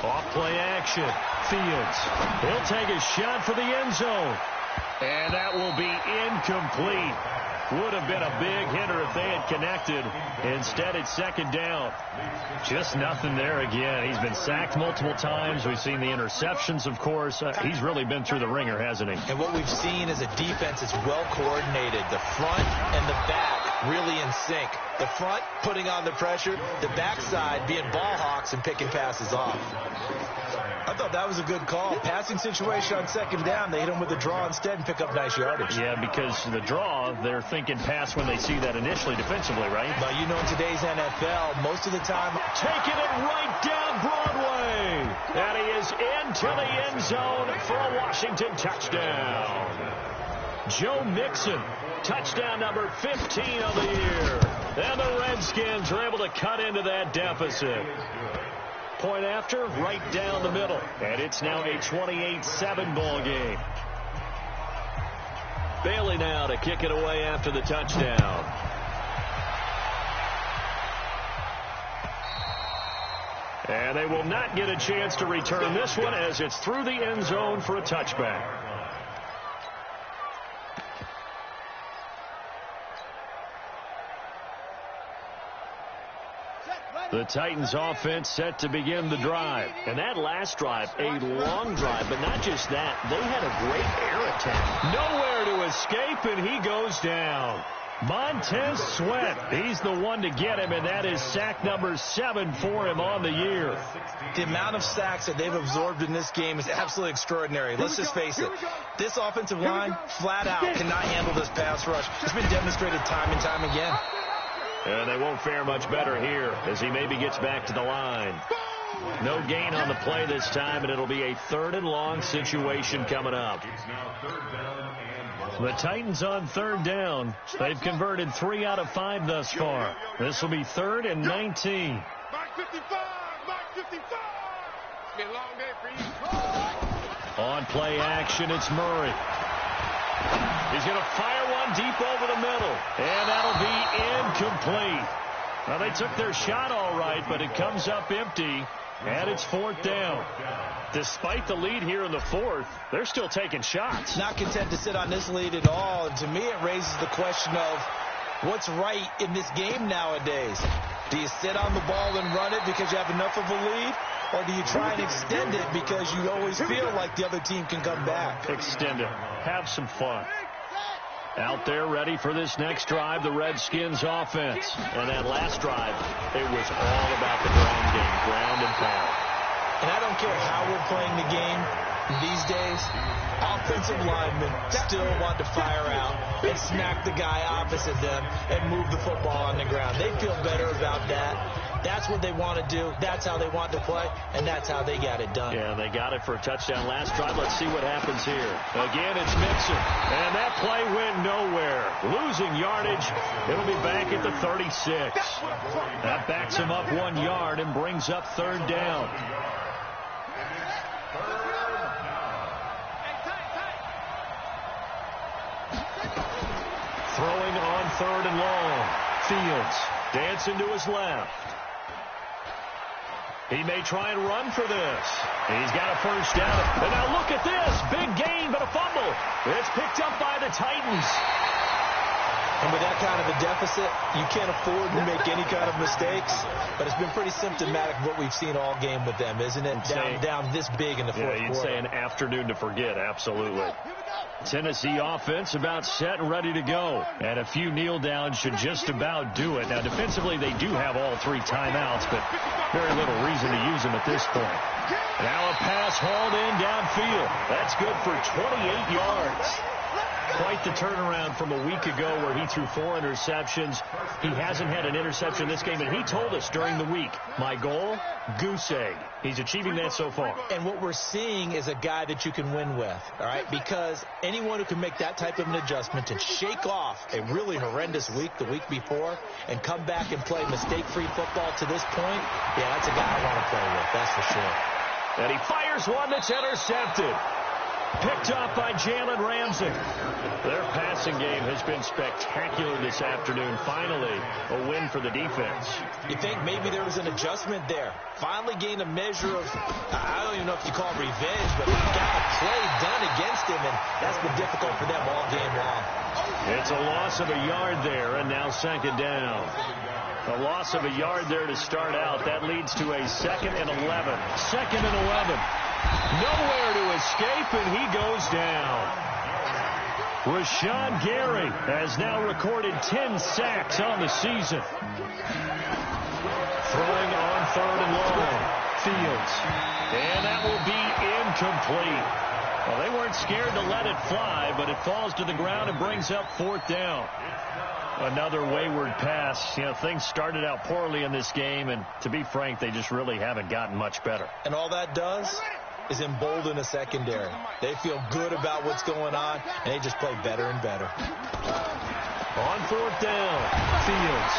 Speaker 4: Off play action. Fields. He'll take a shot for the end zone. And that will be incomplete. Would have been a big hitter if they had connected. Instead, it's second down. Just nothing there again. He's been sacked multiple times. We've seen the interceptions, of course. He's really been through the ringer, hasn't he?
Speaker 5: And what we've seen is a defense that's well coordinated. The front and the back really in sync. The front putting on the pressure. The backside being ball hawks and picking passes off. I thought that was a good call. Passing situation on second down. They hit him with the draw instead and pick up nice yardage.
Speaker 4: Yeah, because the draw, they're thinking pass when they see that initially defensively, right?
Speaker 5: But you know, in today's NFL, most of the time,
Speaker 4: taking it right down Broadway. And he is into the end zone for a Washington touchdown. Joe Mixon, touchdown number 15 of the year. And the Redskins are able to cut into that deficit. Point after, right down the middle. And it's now a 28-7 ball game. Bailey now to kick it away after the touchdown. And they will not get a chance to return this one as it's through the end zone for a touchback. The Titans offense set to begin the drive. And that last drive, a long drive, but not just that. They had a great air attack. Nowhere to escape, and he goes down. Montez Sweat, he's the one to get him, and that is sack number 7 for him on the year.
Speaker 5: The amount of sacks that they've absorbed in this game is absolutely extraordinary. Let's just face it. This offensive line, flat out, cannot handle this pass rush. It's been demonstrated time and time again.
Speaker 4: And they won't fare much better here as he maybe gets back to the line. No gain on the play this time, and it'll be a 3rd and long situation coming up. The Titans on 3rd down. They've converted 3 out of 5 thus far. This will be 3rd and 19.
Speaker 7: Mark 55! Mark 55! It's been a long day for you.
Speaker 4: On play action, it's Murray. He's going to fire one deep over the middle. And that'll be incomplete. Now, they took their shot all right, but it comes up empty. And it's 4th down. Despite the lead here in the 4th, they're still taking shots.
Speaker 5: Not content to sit on this lead at all. And to me, it raises the question of what's right in this game nowadays. Do you sit on the ball and run it because you have enough of a lead? Or do you try and extend it because you always feel like the other team can come back?
Speaker 4: Extend it. Have some fun. Out there ready for this next drive, the Redskins offense. And that last drive, it was all about the ground game, ground and pound.
Speaker 5: And I don't care how we're playing the game these days, offensive linemen still want to fire out and smack the guy opposite them and move the football on the ground. They feel better about that. That's what they want to do. That's how they want to play, and that's how they got it done.
Speaker 4: Yeah, they got it for a touchdown last drive. Let's see what happens here. Again, it's Mixon, and that play went nowhere. Losing yardage. It'll be back at the 36. That backs him up 1 yard and brings up 3rd down. Throwing on 3rd and long. Fields dancing to his left. He may try and run for this. He's got a first down. And now look at this. Big gain, but a fumble. It's picked up by the Titans.
Speaker 5: And with that kind of a deficit, you can't afford to make any kind of mistakes. But it's been pretty symptomatic of what we've seen all game with them, isn't it? Down this big in the fourth quarter.
Speaker 4: Yeah, you'd say an afternoon to forget, absolutely. Tennessee offense about set and ready to go. And a few kneel downs should just about do it. Now, defensively, they do have all 3 timeouts, but very little reason to use them at this point. Now a pass hauled in downfield. That's good for 28 yards. Quite the turnaround from a week ago where he threw 4 interceptions. He hasn't had an interception this game, and he told us during the week, my goal, goose egg. He's achieving that so far.
Speaker 5: And what we're seeing is a guy that you can win with, all right? Because anyone who can make that type of an adjustment and shake off a really horrendous week the week before and come back and play mistake-free football to this point, yeah, that's a guy I want to play with, that's for sure.
Speaker 4: And he fires one that's intercepted. Picked off by Jalen Ramsey. Their passing game has been spectacular this afternoon. Finally, a win for the defense.
Speaker 5: You think maybe there was an adjustment there. Finally gained a measure of, I don't even know if you call it revenge, but got a play done against him, and that's been difficult for them all game long.
Speaker 4: It's a loss of a yard there, and now second down. A loss of a yard there to start out. That leads to a 2nd and 11. 2nd and 11. Nowhere to escape, and he goes down. Rashawn Gary has now recorded 10 sacks on the season. Throwing on 3rd and long. Fields. And that will be incomplete. Well, they weren't scared to let it fly, but it falls to the ground and brings up 4th down. Another wayward pass. You know, things started out poorly in this game, and to be frank, they just really haven't gotten much better.
Speaker 5: And all that does is embolden a secondary. They feel good about what's going on, and they just play better and better.
Speaker 4: On 4th down, Fields.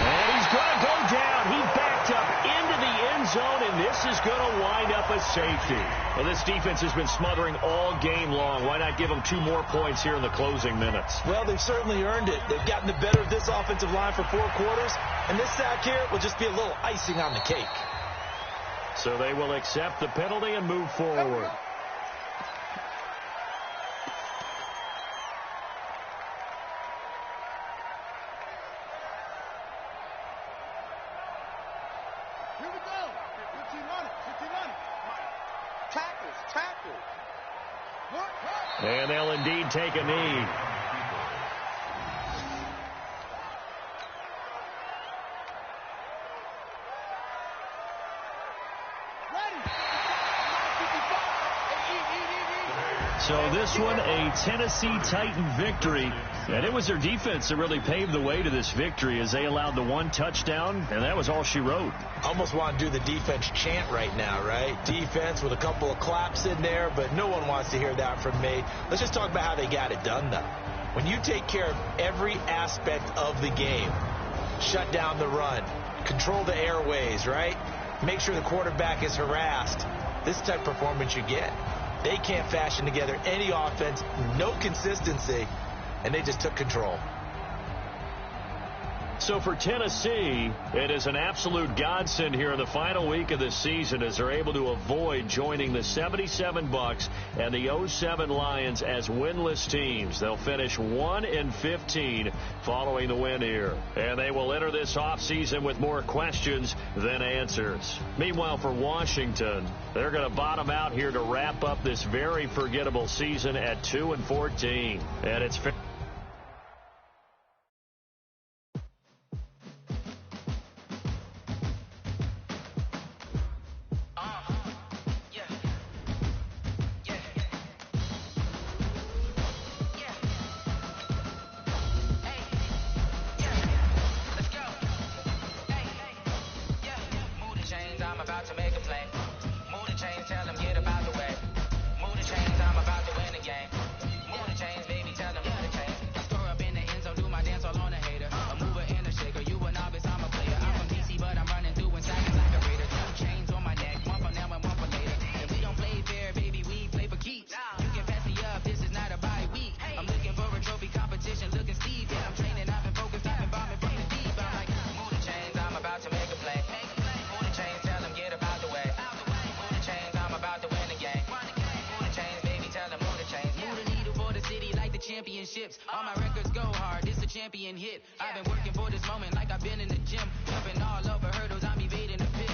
Speaker 4: And he's going to go down. He backed up into the end zone, and this is going to wind up a safety. Well, this defense has been smothering all game long. Why not give them 2 more points here in the closing minutes?
Speaker 5: Well, they've certainly earned it. They've gotten the better of this offensive line for 4 quarters, and this sack here will just be a little icing on the cake.
Speaker 4: So they will accept the penalty and move forward.
Speaker 7: Here we go. 15 on it. 15 on it. Tackle. What?
Speaker 4: And they'll indeed take a knee. So this one, a Tennessee Titan victory. And it was their defense that really paved the way to this victory as they allowed the 1 touchdown, and that was all she wrote.
Speaker 5: Almost want to do the defense chant right now, right? Defense with a couple of claps in there, but no one wants to hear that from me. Let's just talk about how they got it done, though. When you take care of every aspect of the game, shut down the run, control the airways, right? Make sure the quarterback is harassed. This is the type of performance you get. They can't fashion together any offense, no consistency, and they just took control.
Speaker 4: So for Tennessee, it is an absolute godsend here in the final week of the season as they're able to avoid joining the 77 Bucks and the 07 Lions as winless teams. They'll finish 1-15 following the win here. And they will enter this offseason with more questions than answers. Meanwhile, for Washington, they're going to bottom out here to wrap up this very forgettable season at 2-14. And it's
Speaker 3: champion hit. I've been working for this moment like I've been in the gym. Jumping all over hurdles, I'm evading the pit.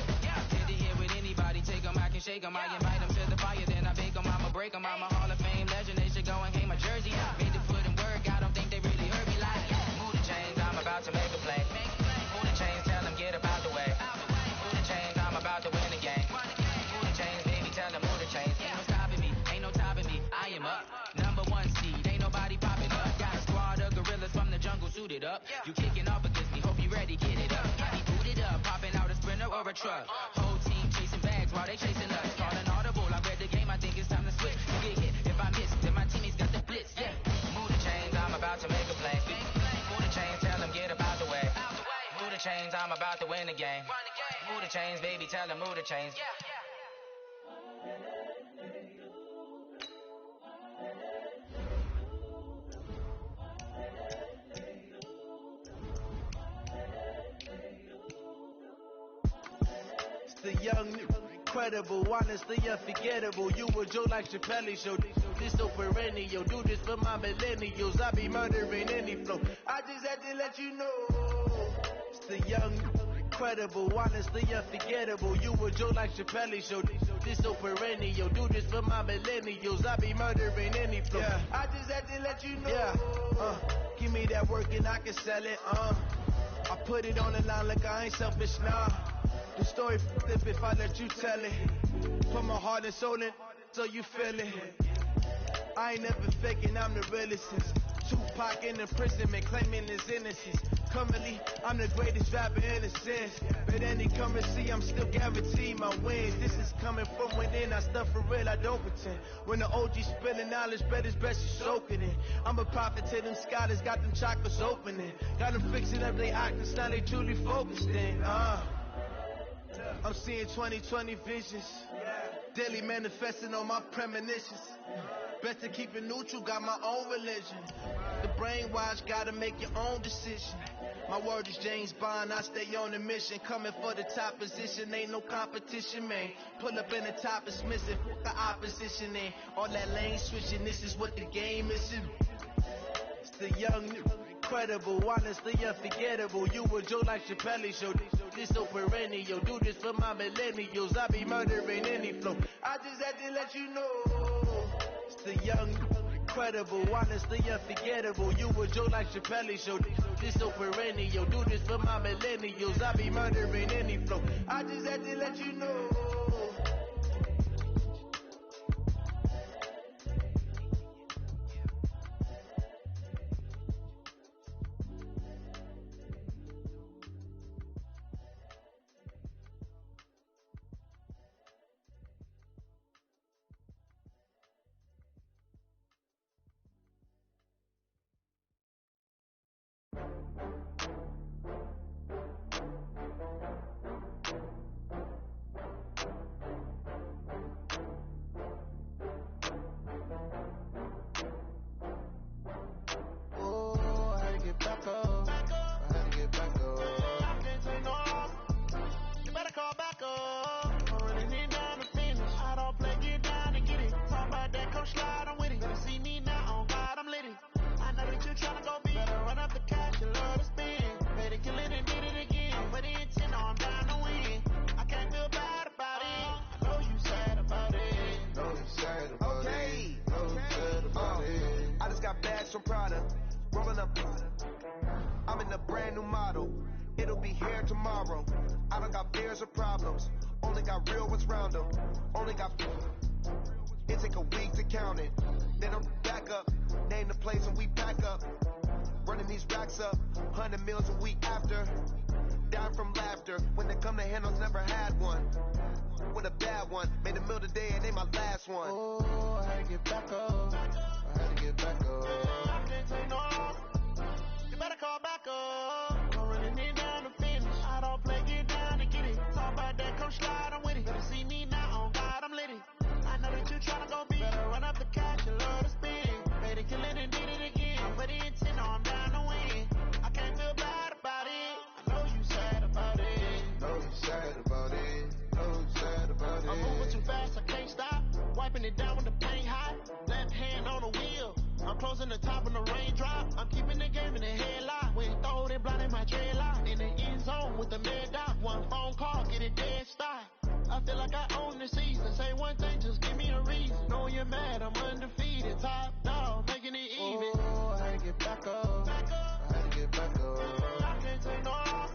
Speaker 3: Hit to hit with anybody, take them, I can shake them. I invite them to the fire, then I bake them, I'ma break them. I'm a Hall of Fame legend, they should go and hang my jersey. Made the foot and work, I don't think they really heard me like. Move the chains, I'm about to make a play. Move the chains, tell them get up out the way. Move the chains, I'm about to win the game. Move the chains, baby, tell them move the chains. Ain't no stopping me, ain't no topping me, I am up. Number one seed, ain't nobody popping up. Got a squad of gorillas from the jungle suited up. You kicking off against me, hope you ready, get it up. I be booted up, popping out a sprinter or a truck. Whole team chasing bags while they chasing us. Calling audible, I read the game, I think it's time to switch. You get hit, if I miss, then my teammates got the blitz, yeah. Move the chains, I'm about to make a play. Move the chains, tell them get up out the way. Move the chains, I'm about to win the game. Move the chains, baby, tell them move the chains.
Speaker 1: The young, incredible, honestly unforgettable. You a Joe like Chappelle show. This so perennial. Do this for my millennials. I be murdering any flow. I just had to let you know. It's the young, incredible, honestly unforgettable. You a Joe like Chappelle show. This so perennial. Do this for my millennials. I be murdering any flow. Yeah. I just had to let you know. Yeah. Give me that work and I can sell it. I put it on the line like I ain't selfish, nah. The story flip if I let you tell it. Put my heart and soul in so you feel it. I ain't never faking, I'm the realest since Tupac in imprisonment, claiming his innocence. Currently, I'm the greatest rapper in a sense. But any currency, I'm still guaranteed my wins. This is coming from within, I stuff for real, I don't pretend. When the OG spilling knowledge, bet it's best you soak it in. I'm a prophet to them scholars, got them chakras opening. Got them fixing up they actors, now they truly focused in. I'm seeing 2020 visions. Daily manifesting on my premonitions. Better keep it neutral, got my own religion. The brainwash, gotta make your own decision. My word is James Bond, I stay on a mission. Coming for the top position, ain't no competition, man. Pull up in the top, it's missing, fuck the opposition, in. All that lane switching, this is what the game is. It's the young, incredible, honestly unforgettable. You a Joe like Chappelle show. This so perennial. Do this for my millennials. I be murdering any flow. I just had to let you know. It's the young, incredible, honestly unforgettable. You a Joe like Chappelle show. This so perennial. Do this for my millennials. I be murdering any flow. I just had to let you know. I'm in a brand new model. It'll be here tomorrow. I don't got fears or problems. Only got real ones round them. Only got. It take a week to count it. Then I'm back up. Name the place and we pack up. Running these racks up. 100 meals a week after. Down from laughter. When they come to handles, never had one. With a bad one. Made a meal today and ain't my last one. Oh, I had to get back up. I had to get back up. I can't take no. You better call back up. I'm running it down to finish. I don't play, get down to get it. Talk about that, come slide, I'm with it. Better see me now, on God, I'm lit it. I know that you tryna go big. Better run up the cash, you love to spin. Made it, kill it, and did it again. Put the intent on, I'm down to win. I can't feel bad about it. I know you sad about it. Know you sad about it. Know you sad about it. I'm moving too fast, I can't stop. Wiping it down when the paint hot. Left hand on the wheel. I'm closing the top when the raindrop. I'm keeping the game in the headlock.
Speaker 8: loaded, blinding my dreadlock. In the end zone with the mad dot. One phone call, get it dead stop. I feel like I own the season. Say one thing, just give me a reason. Know you're mad, I'm undefeated. Top dog, making it even.
Speaker 9: Oh, I had to get back up. I had to get back up.
Speaker 8: I can't take no off.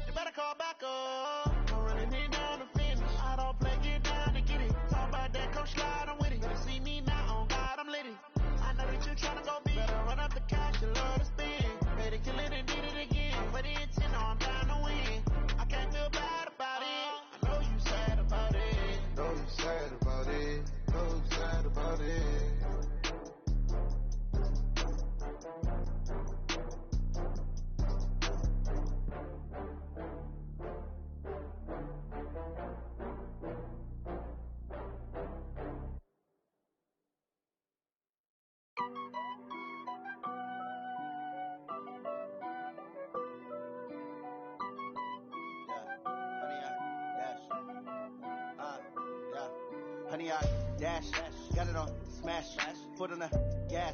Speaker 8: You better call back up. I'm running it down the finish. I don't play, get down to get it. Talk about that, come slide, I'm with it. Better see me now, on God, I'm litty. I know that you tryna go big. Better run up the cash, you love to spend. Better kill it and did it again. But the intent, no, I'm down to win. I can't feel bad about it. I know you sad about it.
Speaker 9: Know you sad about it. Know you sad about it.
Speaker 10: Honey, I dash, got it on smash, foot on the gas.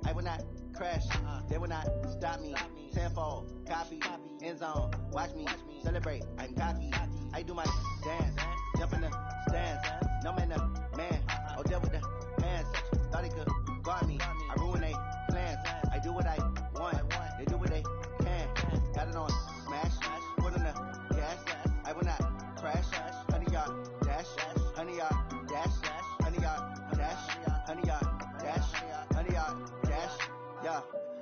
Speaker 10: I will not crash, they will not stop me. Tenfold, copy, end zone, watch me celebrate. I'm cocky, I do my dance, jump in the stands. No man, the man, oh deal with the hands. Thought he could guard me, I ruin they plans. I do what I want, they do what they can. Got it on smash, foot on the gas. I will not crash, honey, y'all dash, honey, y'all dash, honey, y'all dash, honey, y'all dash, honey, y'all dash, yeah.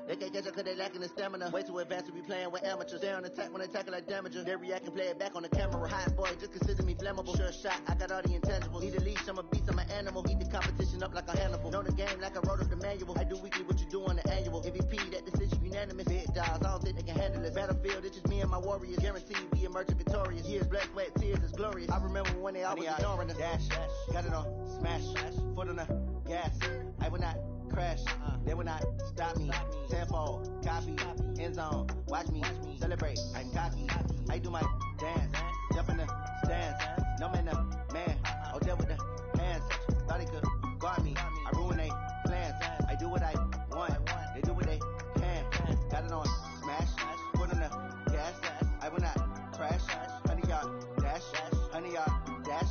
Speaker 10: They can't catch up cause they lacking the stamina. Way too advanced to be playing with amateurs. They on attack when they tackle like damagers. They react and play it back on the camera. Hot boy, just consider me flammable. Sure shot, I got all the intangibles. Need a leash, I'm a beast, I'm an animal. Eat the competition up like a Hannibal. Know the game like I wrote up the manual. I do weekly what you do on the annual. MVP, that decision unanimous. Big dogs, I don't think they can handle it. Battlefield, it's just me and my warriors. Guaranteed we emerge victorious. Years, blood, sweat, tears, is glorious. I remember when they always ignoring us. Dash, got it on smash, foot on the gas. I will not crash, they will not stop me. Tenfold, copy, end zone, watch me celebrate. I'm cocky, I do my dance, jump in the stands. No man, the man, oh deal with the hands. Thought he could guard me, I ruin they plans. I do what I want, they do what they can. Got it on smash, foot on the gas. I will not crash, honey, y'all dash, honey, y'all dash,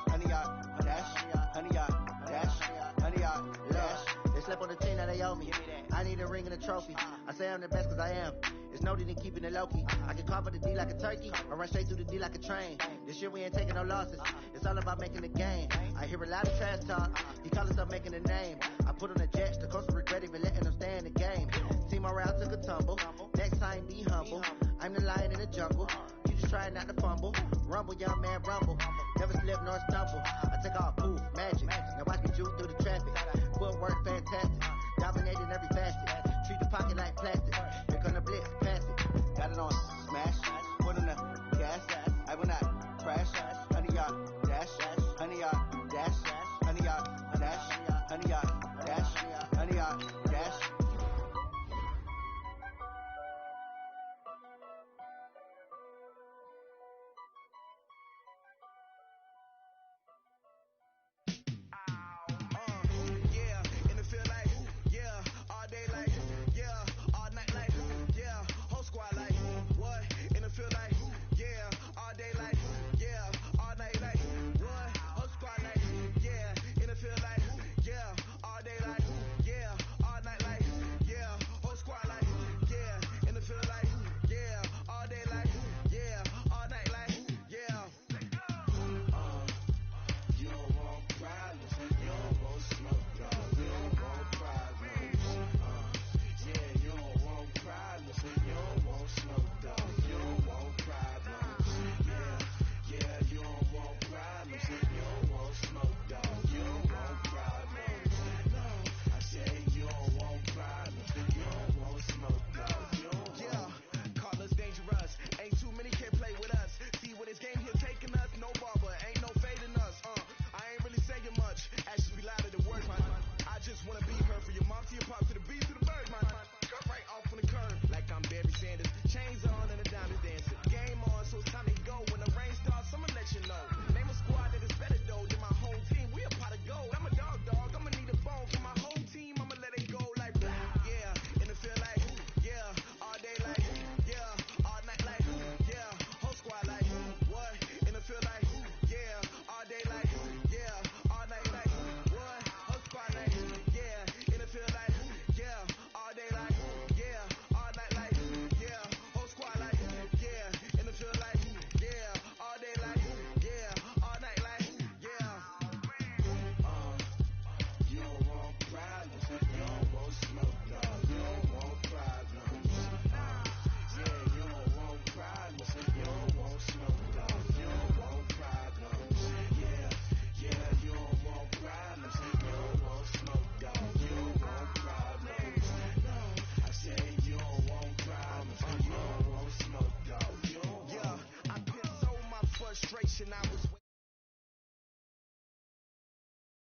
Speaker 10: honey, y'all dash, honey, y'all dash, honey, y'all dash. They slept on the team, now they owe me. I need a ring and a trophy. I say I'm the best cause I am. It's no need in keeping it low-key. I can carve the D like a turkey, or run straight through the D like a train. This year we ain't taking no losses. It's all about making the game. I hear a lot of trash talk. He call himself making a name. I put on the jets, the coach will regret even letting them stay in the game. Team morale took a tumble. Next time be humble. I'm the lion in the jungle. You just try not to fumble. Rumble, young man, rumble. Never slip nor stumble. I take off, poof, magic. Now watch me juke through the traffic. Footwork fantastic. Dominating every facet. Treat the pocket like plastic. Here come the blitz, pass it. Got it on